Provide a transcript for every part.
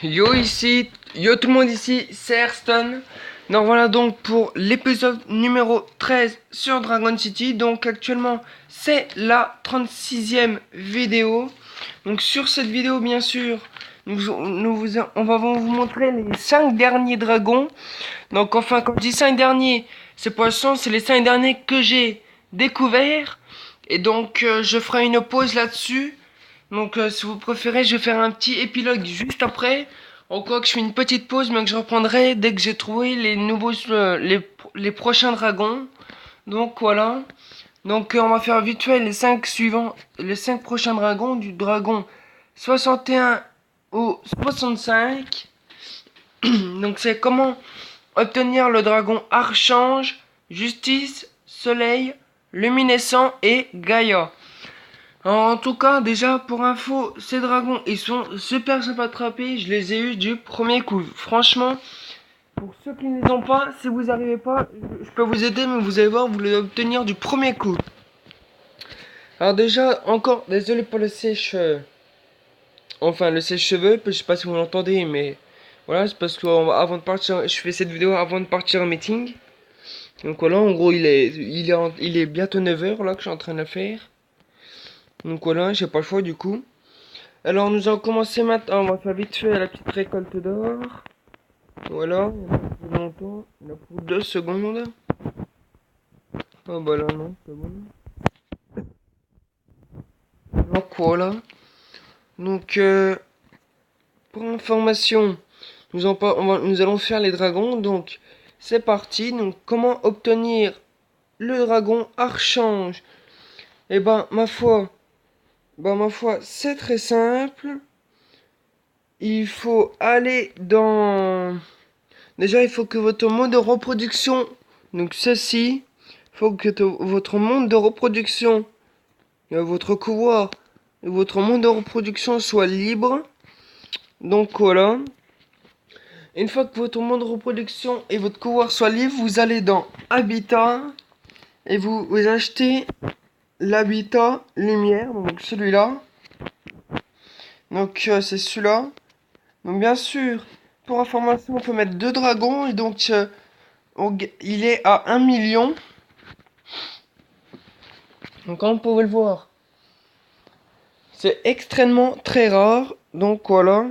Yo tout le monde ici, c'est Airstone. Donc voilà donc pour l'épisode numéro 13 sur Dragon City. Donc actuellement c'est la 36e vidéo. Donc sur cette vidéo bien sûr, on va vous montrer les 5 derniers dragons. Donc enfin quand je dis 5 derniers, ces poissons c'est les 5 derniers que j'ai découverts. Et donc je ferai une pause là-dessus. Donc si vous préférez, je vais faire un petit épilogue juste après. En quoi que je fais une petite pause, mais que je reprendrai dès que j'ai trouvé les nouveaux, les prochains dragons. Donc voilà. Donc on va faire vite fait les 5 suivants, les 5 prochains dragons, du dragon 61 au 65. Donc c'est comment obtenir le dragon Archange, Justice, Soleil, Luminescent et Gaïa. En tout cas, déjà pour info, ces dragons, ils sont super sympas à attraper. Je les ai eus du premier coup. Franchement, pour ceux qui ne les ont pas, si vous n'arrivez pas, je peux vous aider, mais vous allez voir, vous les obtenir du premier coup. Alors déjà, encore, désolé pour le sèche... enfin, le sèche-cheveux, je sais pas si vous l'entendez, mais... Voilà, c'est parce que avant de partir, je fais cette vidéo avant de partir en meeting. Donc voilà, en gros, il est bientôt 9 h là que je suis en train de faire. Donc voilà, j'ai pas le choix du coup. Alors nous allons commencer maintenant, on va faire vite fait la petite récolte d'or. Voilà, il y en a pour longtemps, il y en a pour 2 secondes. Oh bah là non, c'est bon. Donc voilà. Donc pour information, nous allons faire les dragons. Donc c'est parti. Donc comment obtenir le dragon Archange? Eh ben ma foi, c'est très simple. Il faut aller dans... Déjà, il faut que votre mode de reproduction, donc ceci, il faut que votre monde de reproduction, votre couloir, et votre monde de reproduction soit libre. Donc voilà. Une fois que votre monde de reproduction et votre couloir soient libres, vous allez dans Habitat et vous achetez l'habitat lumière, donc celui-là. Donc c'est celui-là. Donc bien sûr, pour information, on peut mettre 2 dragons et donc il est à 1 million. Donc comme vous pouvez le voir, c'est extrêmement très rare. Donc voilà.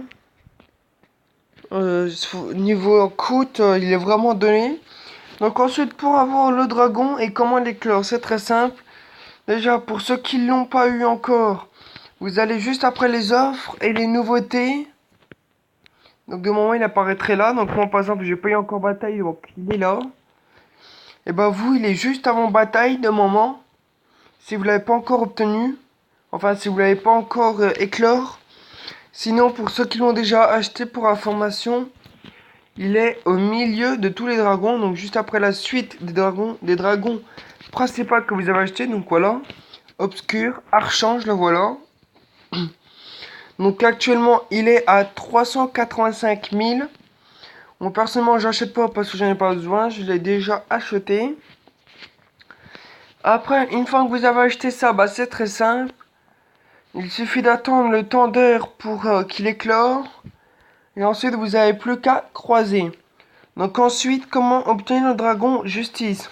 Niveau coût, il est vraiment donné. Donc ensuite, pour avoir le dragon et comment l'éclore, c'est très simple. Déjà, pour ceux qui l'ont pas eu encore, vous allez juste après les offres et les nouveautés. Donc de moment, il apparaîtrait là. Donc moi, par exemple, j'ai pas eu encore bataille, donc il est là. Et ben vous, il est juste avant bataille de moment. Si vous l'avez pas encore obtenu, enfin si vous l'avez pas encore éclore. Sinon, pour ceux qui l'ont déjà acheté pour information, il est au milieu de tous les dragons, donc juste après la suite des dragons principaux que vous avez acheté. Donc voilà, Obscur, Archange, le voilà. Donc actuellement, il est à 385 000. Bon, personnellement, j'achète pas parce que j'en ai pas besoin, je l'ai déjà acheté. Après, une fois que vous avez acheté ça, bah c'est très simple. Il suffit d'attendre le temps d'heure pour qu'il éclore. Et ensuite, vous n'avez plus qu'à croiser. Donc ensuite, comment obtenir le dragon justice?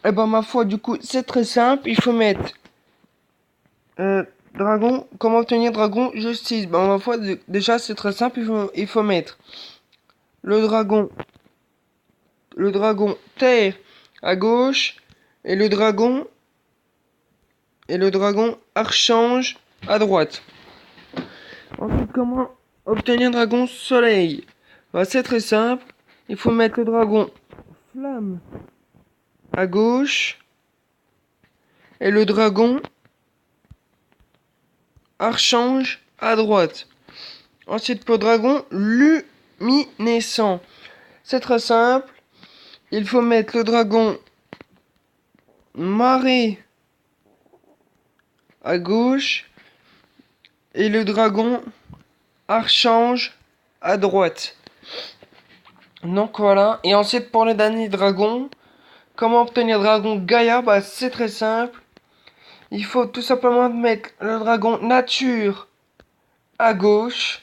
Eh ben ma foi, du coup, c'est très simple. Il faut mettre dragon. Comment obtenir dragon justice? Ben ma foi, déjà c'est très simple. Il faut mettre le dragon terre à gauche et le dragon archange à droite. Ensuite, comment obtenir dragon soleil? Ben, c'est très simple. Il faut mettre le dragon flamme à gauche et le dragon archange à droite. Ensuite pour dragon luminescent, c'est très simple. Il faut mettre le dragon marée à gauche et le dragon archange à droite. Donc voilà. Et ensuite pour le dernier dragon, comment obtenir dragon Gaïa? Bah c'est très simple. Il faut tout simplement mettre le dragon nature à gauche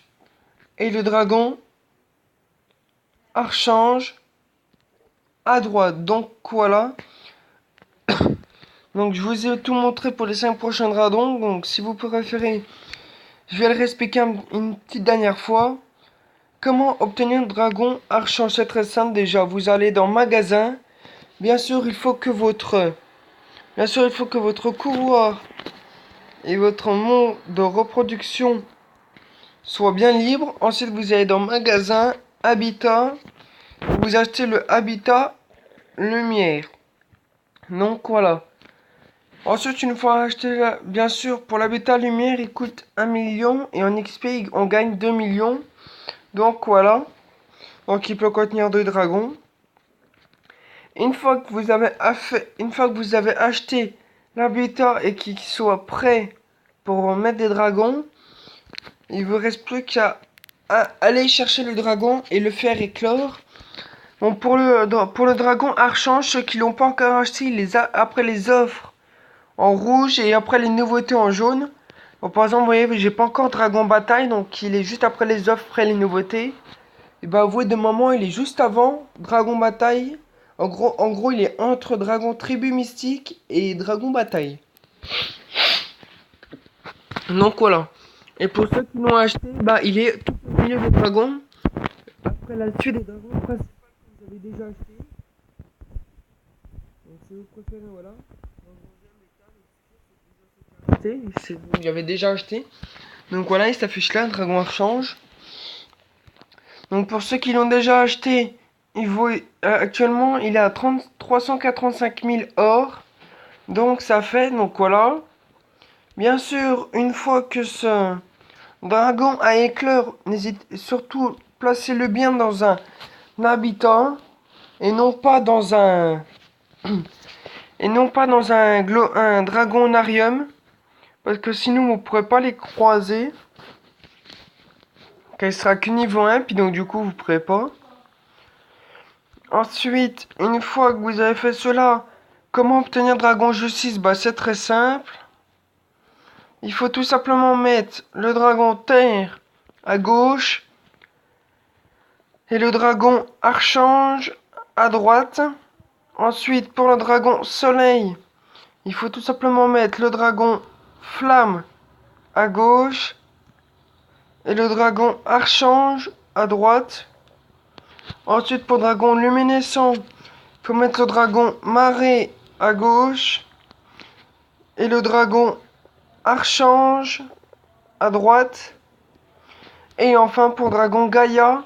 et le dragon Archange à droite. Donc voilà. Donc je vous ai tout montré pour les 5 prochains dragons. Donc si vous préférez, je vais le réexpliquer une petite dernière fois. Comment obtenir un dragon Archange? C'est très simple déjà. Vous allez dans magasin. Bien sûr, il faut que votre couloir et votre monde de reproduction soit bien libre. Ensuite, vous allez dans magasin, habitat. Vous achetez le habitat lumière. Donc voilà. Ensuite, une fois acheté, bien sûr, pour l'habitat lumière, il coûte 1 million. Et en XP, on gagne 2 millions. Donc voilà. Donc il peut contenir 2 dragons. Une fois que vous avez acheté l'habitat et qu'il soit prêt pour mettre des dragons, il vous reste plus qu'à aller chercher le dragon et le faire éclore. Bon, pour le dragon Archange, ceux qui l'ont pas encore acheté, après les offres en rouge et après les nouveautés en jaune. Bon, par exemple, vous voyez, j'ai pas encore Dragon Bataille, donc il est juste après les offres, après les nouveautés. Et bah, avouez de moment, il est juste avant Dragon Bataille. En gros, il est entre Dragon Tribu Mystique et Dragon Bataille. Donc voilà. Et pour ceux qui l'ont acheté, bah, il est tout au milieu des dragons. Après la suite des dragons principaux que vous avez déjà acheté. Donc si vous préférez, voilà. J'avais déjà acheté. Donc voilà, il s'affiche là, Dragon Archange. Donc pour ceux qui l'ont déjà acheté, actuellement il est à 385 000 or. Donc ça fait, donc voilà. Bien sûr, une fois que ce dragon a éclore, n'hésitez surtout placez-le bien dans un habitat et non pas dans un un dragonarium, parce que sinon vous ne pourrez pas les croiser. Qu'elle sera que niveau 1, puis donc du coup vous ne pourrez pas. Ensuite, une fois que vous avez fait cela, comment obtenir Dragon Justice? Bah c'est très simple. Il faut tout simplement mettre le dragon Terre à gauche et le dragon Archange à droite. Ensuite, pour le dragon Soleil, il faut tout simplement mettre le dragon Flamme à gauche et le dragon Archange à droite. Ensuite, pour dragon luminescent, il faut mettre le dragon Marée à gauche et le dragon Archange à droite. Et enfin, pour dragon Gaïa,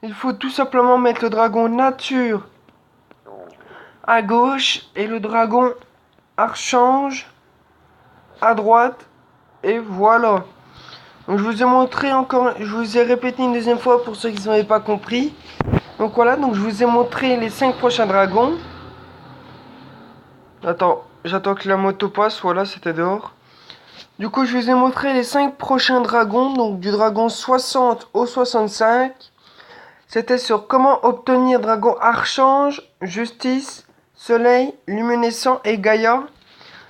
il faut tout simplement mettre le dragon Nature à gauche et le dragon Archange à droite. Et voilà. Donc je vous ai montré encore, je vous ai répété une deuxième fois pour ceux qui n'avaient pas compris. Donc voilà, donc je vous ai montré les 5 prochains dragons. Attends, j'attends que la moto passe, voilà, c'était dehors. Du coup, je vous ai montré les 5 prochains dragons, donc du dragon 60 au 65. C'était sur comment obtenir dragon Archange, Justice, Soleil, Luminescent et Gaïa.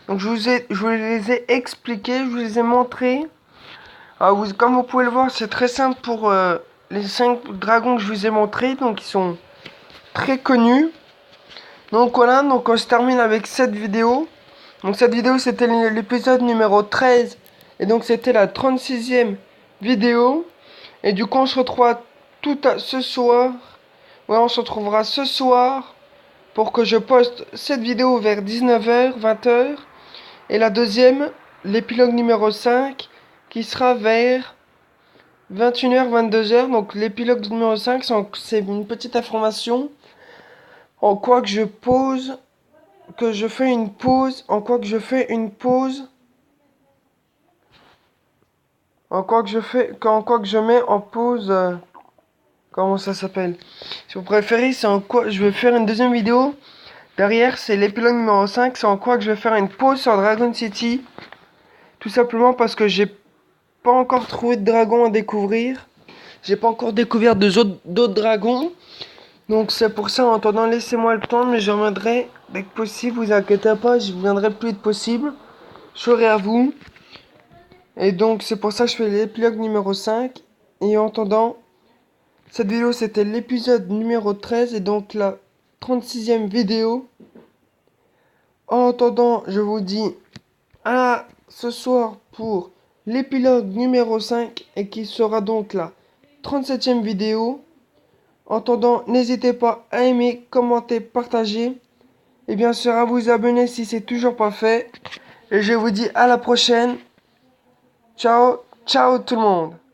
Donc je vous les ai expliqués, je vous les ai montrés. Comme vous pouvez le voir, c'est très simple pour les 5 dragons que je vous ai montrés. Donc ils sont très connus. Donc voilà, donc on se termine avec cette vidéo. Donc cette vidéo c'était l'épisode numéro 13. Et donc c'était la 36e vidéo. Et du coup on se retrouvera ce soir. Ouais, on se retrouvera ce soir pour que je poste cette vidéo vers 19h, 20h. Et la deuxième, l'épilogue numéro 5, qui sera vers 21h, 22h. Donc l'épilogue numéro 5, c'est une petite information. En quoi que je pose, que je fais une pause, en quoi que je fais une pause, en quoi que je mets en pause, comment ça s'appelle? Si vous préférez, c'est en quoi je vais faire une deuxième vidéo. Derrière, c'est l'épilogue numéro 5, c'est en quoi que je vais faire une pause sur Dragon City. Tout simplement parce que j'ai pas encore trouvé de dragon à découvrir. J'ai pas encore découvert d'autres dragons. Donc c'est pour ça, en attendant, laissez-moi le temps, mais je reviendrai dès que possible, vous inquiétez pas, je viendrai le plus vite possible. Je serai à vous. Et donc c'est pour ça que je fais l'épilogue numéro 5. Et en attendant, cette vidéo c'était l'épisode numéro 13 et donc la 36e vidéo. En attendant, je vous dis à ce soir pour l'épilogue numéro 5 et qui sera donc la 37e vidéo. En attendant, n'hésitez pas à aimer, commenter, partager et bien sûr à vous abonner si c'est toujours pas fait. Et je vous dis à la prochaine. Ciao, ciao tout le monde.